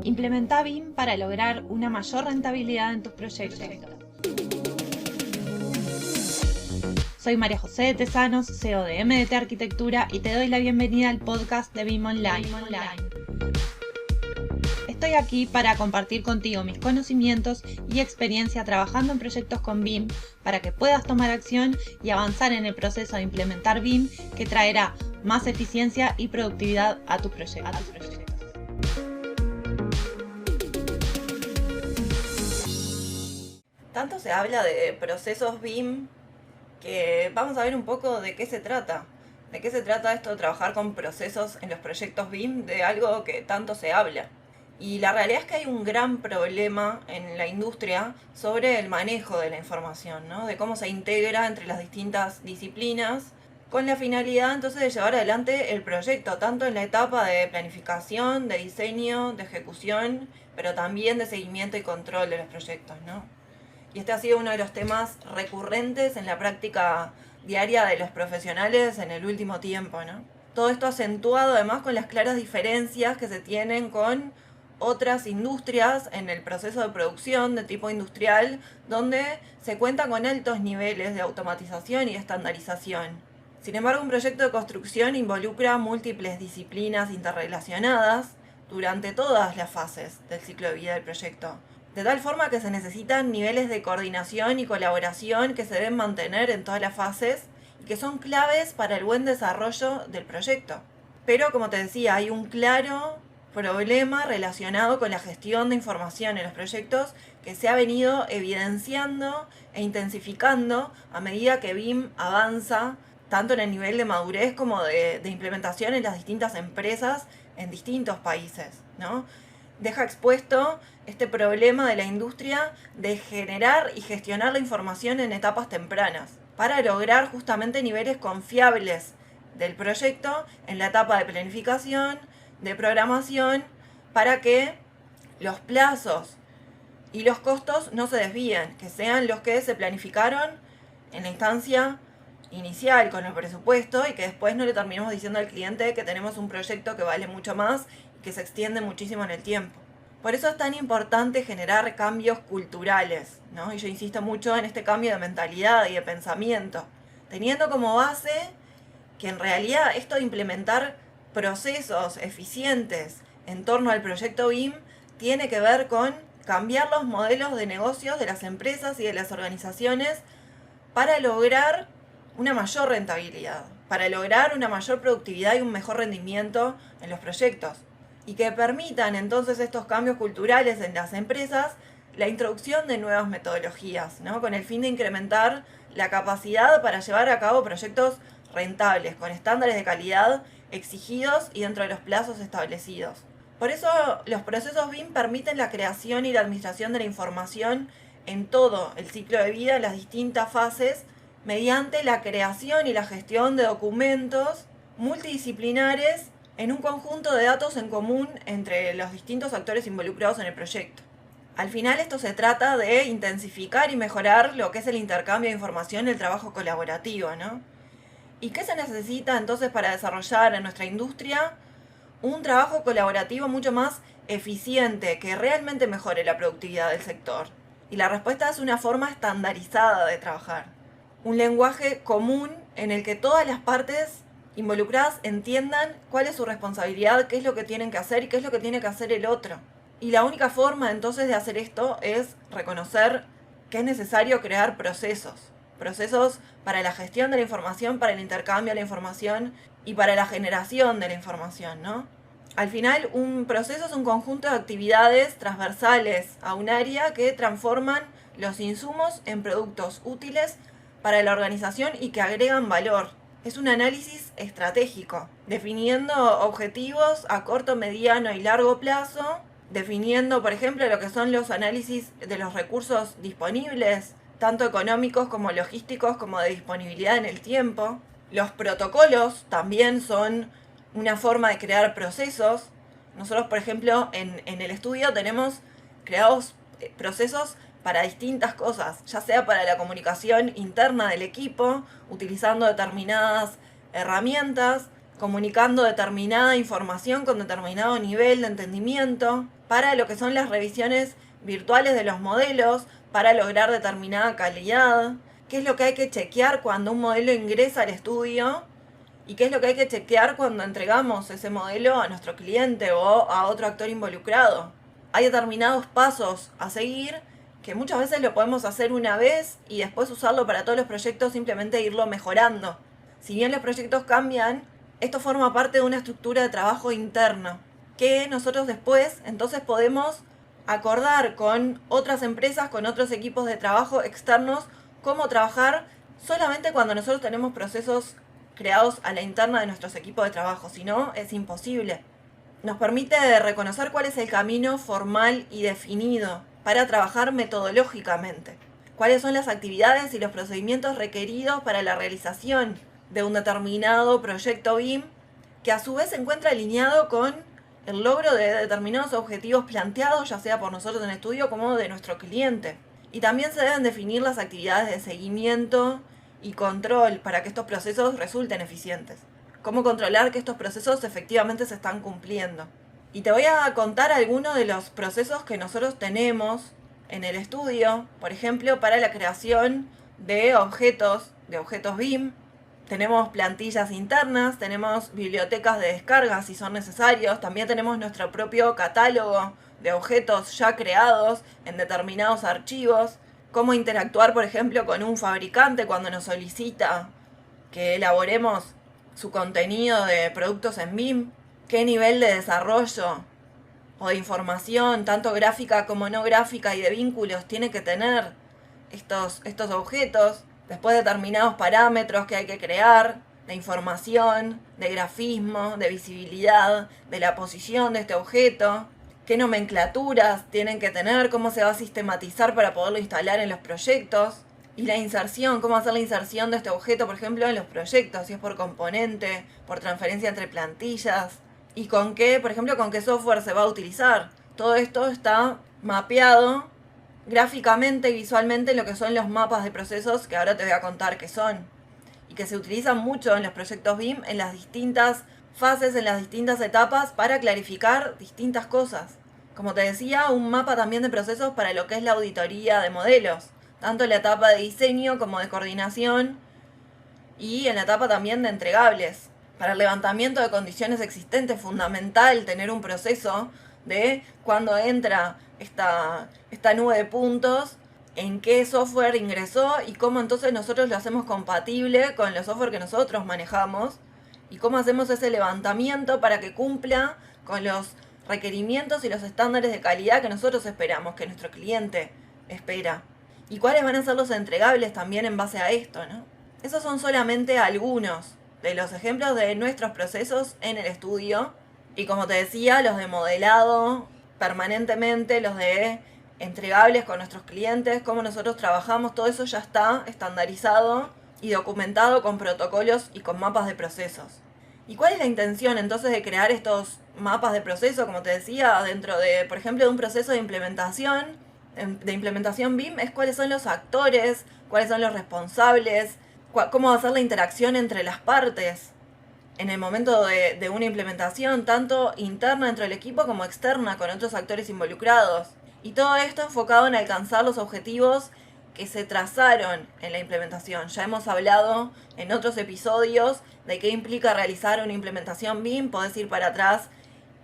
Implementa BIM para lograr una mayor rentabilidad en tus proyectos. Soy María José de Tesanos, CEO de MDT Arquitectura, y te doy la bienvenida al podcast de BIM Online. Estoy aquí para compartir contigo mis conocimientos y experiencia trabajando en proyectos con BIM para que puedas tomar acción y avanzar en el proceso de implementar BIM, que traerá más eficiencia y productividad a tus proyectos. Tanto se habla de procesos BIM que vamos a ver un poco de qué se trata. ¿De qué se trata esto de trabajar con procesos en los proyectos BIM? De algo que tanto se habla. Y la realidad es que hay un gran problema en la industria sobre el manejo de la información, ¿no? De cómo se integra entre las distintas disciplinas con la finalidad entonces de llevar adelante el proyecto, tanto en la etapa de planificación, de diseño, de ejecución, pero también de seguimiento y control de los proyectos, ¿no? Y este ha sido uno de los temas recurrentes en la práctica diaria de los profesionales en el último tiempo, ¿no? Todo esto acentuado además con las claras diferencias que se tienen con otras industrias en el proceso de producción de tipo industrial, donde se cuenta con altos niveles de automatización y estandarización. Sin embargo, un proyecto de construcción involucra múltiples disciplinas interrelacionadas durante todas las fases del ciclo de vida del proyecto, de tal forma que se necesitan niveles de coordinación y colaboración que se deben mantener en todas las fases y que son claves para el buen desarrollo del proyecto. Pero, como te decía, hay un claro problema relacionado con la gestión de información en los proyectos que se ha venido evidenciando e intensificando a medida que BIM avanza tanto en el nivel de madurez como de implementación en las distintas empresas en distintos países, ¿no? Deja expuesto este problema de la industria de generar y gestionar la información en etapas tempranas para lograr justamente niveles confiables del proyecto en la etapa de planificación, de programación, para que los plazos y los costos no se desvíen, que sean los que se planificaron en la instancia inicial con el presupuesto y que después no le terminemos diciendo al cliente que tenemos un proyecto que vale mucho más y que se extiende muchísimo en el tiempo. Por eso es tan importante generar cambios culturales, ¿no? Y yo insisto mucho en este cambio de mentalidad y de pensamiento, teniendo como base que en realidad esto de implementar procesos eficientes en torno al proyecto BIM tiene que ver con cambiar los modelos de negocios de las empresas y de las organizaciones para lograr una mayor rentabilidad, para lograr una mayor productividad y un mejor rendimiento en los proyectos. Y que permitan entonces estos cambios culturales en las empresas la introducción de nuevas metodologías, ¿no? Con el fin de incrementar la capacidad para llevar a cabo proyectos rentables, con estándares de calidad exigidos y dentro de los plazos establecidos. Por eso los procesos BIM permiten la creación y la administración de la información en todo el ciclo de vida, en las distintas fases, mediante la creación y la gestión de documentos multidisciplinares en un conjunto de datos en común entre los distintos actores involucrados en el proyecto. Al final esto se trata de intensificar y mejorar lo que es el intercambio de información y el trabajo colaborativo, ¿no? ¿Y qué se necesita entonces para desarrollar en nuestra industria un trabajo colaborativo mucho más eficiente, que realmente mejore la productividad del sector? Y la respuesta es una forma estandarizada de trabajar. Un lenguaje común en el que todas las partes involucradas entiendan cuál es su responsabilidad, qué es lo que tienen que hacer y qué es lo que tiene que hacer el otro. Y la única forma entonces de hacer esto es reconocer que es necesario crear procesos para la gestión de la información, para el intercambio de la información y para la generación de la información, ¿no? Al final, un proceso es un conjunto de actividades transversales a un área que transforman los insumos en productos útiles para la organización y que agregan valor. Es un análisis estratégico, definiendo objetivos a corto, mediano y largo plazo, definiendo, por ejemplo, lo que son los análisis de los recursos disponibles, tanto económicos como logísticos, como de disponibilidad en el tiempo. Los protocolos también son una forma de crear procesos. Nosotros, por ejemplo, en el estudio tenemos creados procesos para distintas cosas, ya sea para la comunicación interna del equipo, utilizando determinadas herramientas, comunicando determinada información con determinado nivel de entendimiento, para lo que son las revisiones virtuales de los modelos, para lograr determinada calidad, qué es lo que hay que chequear cuando un modelo ingresa al estudio y qué es lo que hay que chequear cuando entregamos ese modelo a nuestro cliente o a otro actor involucrado. Hay determinados pasos a seguir que muchas veces lo podemos hacer una vez y después usarlo para todos los proyectos, simplemente irlo mejorando. Si bien los proyectos cambian, esto forma parte de una estructura de trabajo interno que nosotros después entonces podemos acordar con otras empresas, con otros equipos de trabajo externos, cómo trabajar solamente cuando nosotros tenemos procesos creados a la interna de nuestros equipos de trabajo. Si no, es imposible. Nos permite reconocer cuál es el camino formal y definido para trabajar metodológicamente, cuáles son las actividades y los procedimientos requeridos para la realización de un determinado proyecto BIM, que a su vez se encuentra alineado con el logro de determinados objetivos planteados, ya sea por nosotros en el estudio como de nuestro cliente. Y también se deben definir las actividades de seguimiento y control para que estos procesos resulten eficientes. Cómo controlar que estos procesos efectivamente se están cumpliendo. Y te voy a contar algunos de los procesos que nosotros tenemos en el estudio, por ejemplo, para la creación de objetos BIM. Tenemos plantillas internas, tenemos bibliotecas de descarga si son necesarios, también tenemos nuestro propio catálogo de objetos ya creados en determinados archivos, cómo interactuar, por ejemplo, con un fabricante cuando nos solicita que elaboremos su contenido de productos en BIM, qué nivel de desarrollo o de información, tanto gráfica como no gráfica y de vínculos, tiene que tener estos objetos, después determinados parámetros que hay que crear, de información, de grafismo, de visibilidad, de la posición de este objeto, qué nomenclaturas tienen que tener, cómo se va a sistematizar para poderlo instalar en los proyectos, y la inserción, cómo hacer la inserción de este objeto, por ejemplo, en los proyectos, si es por componente, por transferencia entre plantillas, y con qué, por ejemplo, con qué software se va a utilizar. Todo esto está mapeado gráficamente y visualmente en lo que son los mapas de procesos, que ahora te voy a contar qué son, y que se utilizan mucho en los proyectos BIM, en las distintas fases, en las distintas etapas, para clarificar distintas cosas. Como te decía, un mapa también de procesos para lo que es la auditoría de modelos, tanto en la etapa de diseño como de coordinación, y en la etapa también de entregables. Para el levantamiento de condiciones existentes, fundamental tener un proceso de cuando entra esta nube de puntos, en qué software ingresó y cómo entonces nosotros lo hacemos compatible con los software que nosotros manejamos, y cómo hacemos ese levantamiento para que cumpla con los requerimientos y los estándares de calidad que nosotros esperamos, que nuestro cliente espera. Y cuáles van a ser los entregables también en base a esto, ¿no? Esos son solamente algunos de los ejemplos de nuestros procesos en el estudio. Y como te decía, los de modelado permanentemente, los de entregables con nuestros clientes, cómo nosotros trabajamos, todo eso ya está estandarizado y documentado con protocolos y con mapas de procesos. ¿Y cuál es la intención entonces de crear estos mapas de proceso? Como te decía, dentro de, por ejemplo, de un proceso de implementación BIM, es cuáles son los actores, cuáles son los responsables, cómo va a ser la interacción entre las partes en el momento de una implementación, tanto interna dentro del equipo como externa con otros actores involucrados. Y todo esto enfocado en alcanzar los objetivos que se trazaron en la implementación. Ya hemos hablado en otros episodios de qué implica realizar una implementación BIM. Podés ir para atrás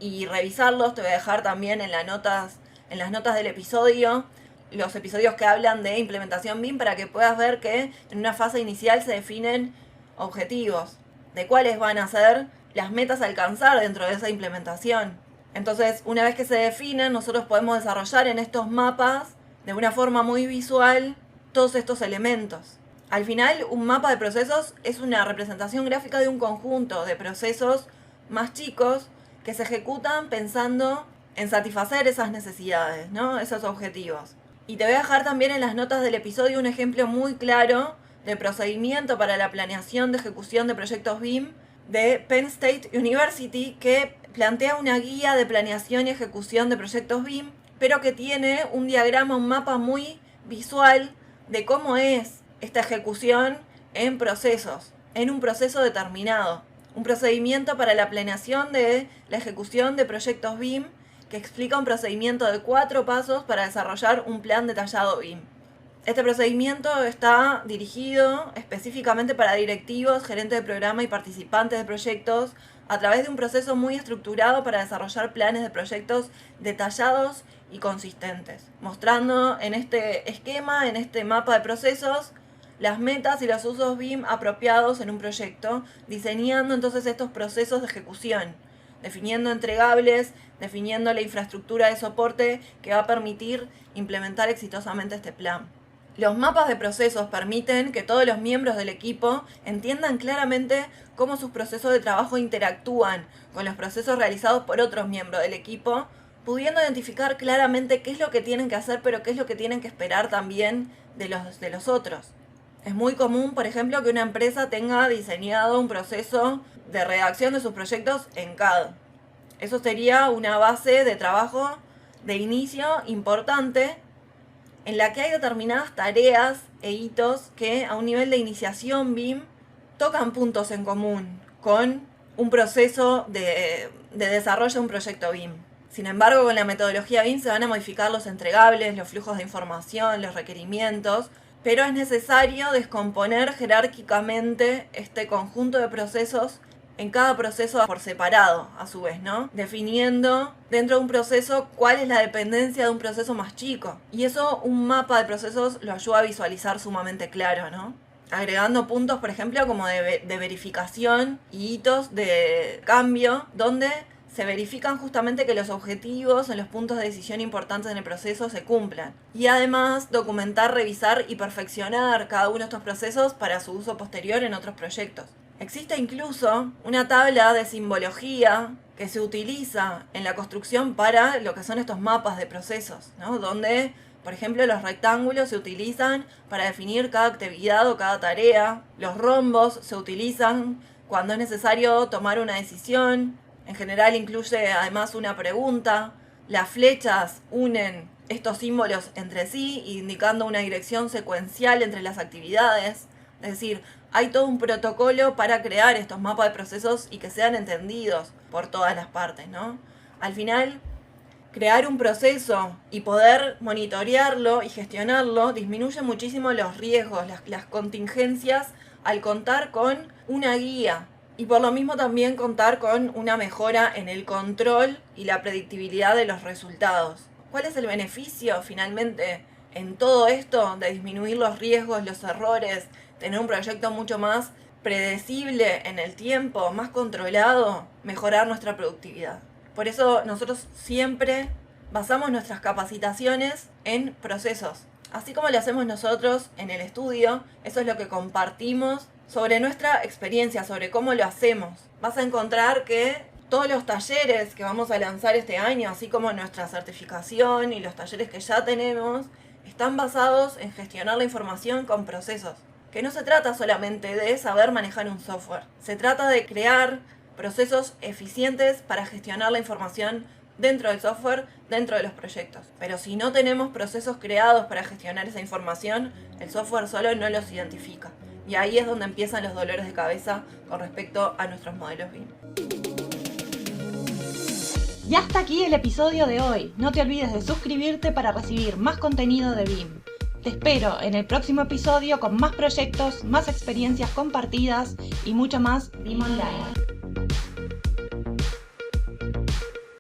y revisarlos. Te voy a dejar también en las notas del episodio los episodios que hablan de implementación BIM, para que puedas ver que en una fase inicial se definen objetivos de cuáles van a ser las metas a alcanzar dentro de esa implementación. Entonces, una vez que se definen, nosotros podemos desarrollar en estos mapas de una forma muy visual todos estos elementos. Al final, un mapa de procesos es una representación gráfica de un conjunto de procesos más chicos que se ejecutan pensando en satisfacer esas necesidades, ¿no? Esos objetivos. Y te voy a dejar también en las notas del episodio un ejemplo muy claro de procedimiento para la planeación de ejecución de proyectos BIM de Penn State University, que plantea una guía de planeación y ejecución de proyectos BIM, pero que tiene un diagrama, un mapa muy visual de cómo es esta ejecución en procesos, en un proceso determinado. un procedimiento para la planeación de la ejecución de proyectos BIM que explica un procedimiento de 4 pasos para desarrollar un plan detallado BIM. Este procedimiento está dirigido específicamente para directivos, gerentes de programa y participantes de proyectos a través de un proceso muy estructurado para desarrollar planes de proyectos detallados y consistentes, mostrando en este esquema, en este mapa de procesos, las metas y los usos BIM apropiados en un proyecto, diseñando entonces estos procesos de ejecución, definiendo entregables, definiendo la infraestructura de soporte que va a permitir implementar exitosamente este plan. Los mapas de procesos permiten que todos los miembros del equipo entiendan claramente cómo sus procesos de trabajo interactúan con los procesos realizados por otros miembros del equipo, pudiendo identificar claramente qué es lo que tienen que hacer, pero qué es lo que tienen que esperar también de los otros. Es muy común, por ejemplo, que una empresa tenga diseñado un proceso de redacción de sus proyectos en CAD. Eso sería una base de trabajo de inicio importante en la que hay determinadas tareas e hitos que a un nivel de iniciación BIM tocan puntos en común con un proceso de desarrollo de un proyecto BIM. Sin embargo, con la metodología BIM se van a modificar los entregables, los flujos de información, los requerimientos, pero es necesario descomponer jerárquicamente este conjunto de procesos en cada proceso por separado, a su vez, ¿no? Definiendo dentro de un proceso cuál es la dependencia de un proceso más chico. Y eso un mapa de procesos lo ayuda a visualizar sumamente claro, ¿no? Agregando puntos, por ejemplo, como de verificación y hitos de cambio, donde se verifican justamente que los objetivos en los puntos de decisión importantes en el proceso se cumplan. Y además documentar, revisar y perfeccionar cada uno de estos procesos para su uso posterior en otros proyectos. Existe incluso una tabla de simbología que se utiliza en la construcción para lo que son estos mapas de procesos, ¿no? Donde, por ejemplo, los rectángulos se utilizan para definir cada actividad o cada tarea. Los rombos se utilizan cuando es necesario tomar una decisión. En general incluye además una pregunta. Las flechas unen estos símbolos entre sí, indicando una dirección secuencial entre las actividades. Es decir, hay todo un protocolo para crear estos mapas de procesos y que sean entendidos por todas las partes, ¿no? Al final, crear un proceso y poder monitorearlo y gestionarlo disminuye muchísimo los riesgos, las contingencias al contar con una guía. Y por lo mismo también contar con una mejora en el control y la predictibilidad de los resultados. ¿Cuál es el beneficio finalmente en todo esto de disminuir los riesgos, los errores, tener un proyecto mucho más predecible en el tiempo, más controlado, mejorar nuestra productividad? Por eso nosotros siempre basamos nuestras capacitaciones en procesos. Así como lo hacemos nosotros en el estudio, eso es lo que compartimos sobre nuestra experiencia, sobre cómo lo hacemos. Vas a encontrar que todos los talleres que vamos a lanzar este año, así como nuestra certificación y los talleres que ya tenemos, están basados en gestionar la información con procesos. Que no se trata solamente de saber manejar un software, se trata de crear procesos eficientes para gestionar la información dentro del software, dentro de los proyectos. Pero si no tenemos procesos creados para gestionar esa información, el software solo no los identifica. Y ahí es donde empiezan los dolores de cabeza con respecto a nuestros modelos BIM. Y hasta aquí el episodio de hoy. No te olvides de suscribirte para recibir más contenido de BIM. Te espero en el próximo episodio con más proyectos, más experiencias compartidas y mucho más BIM Online.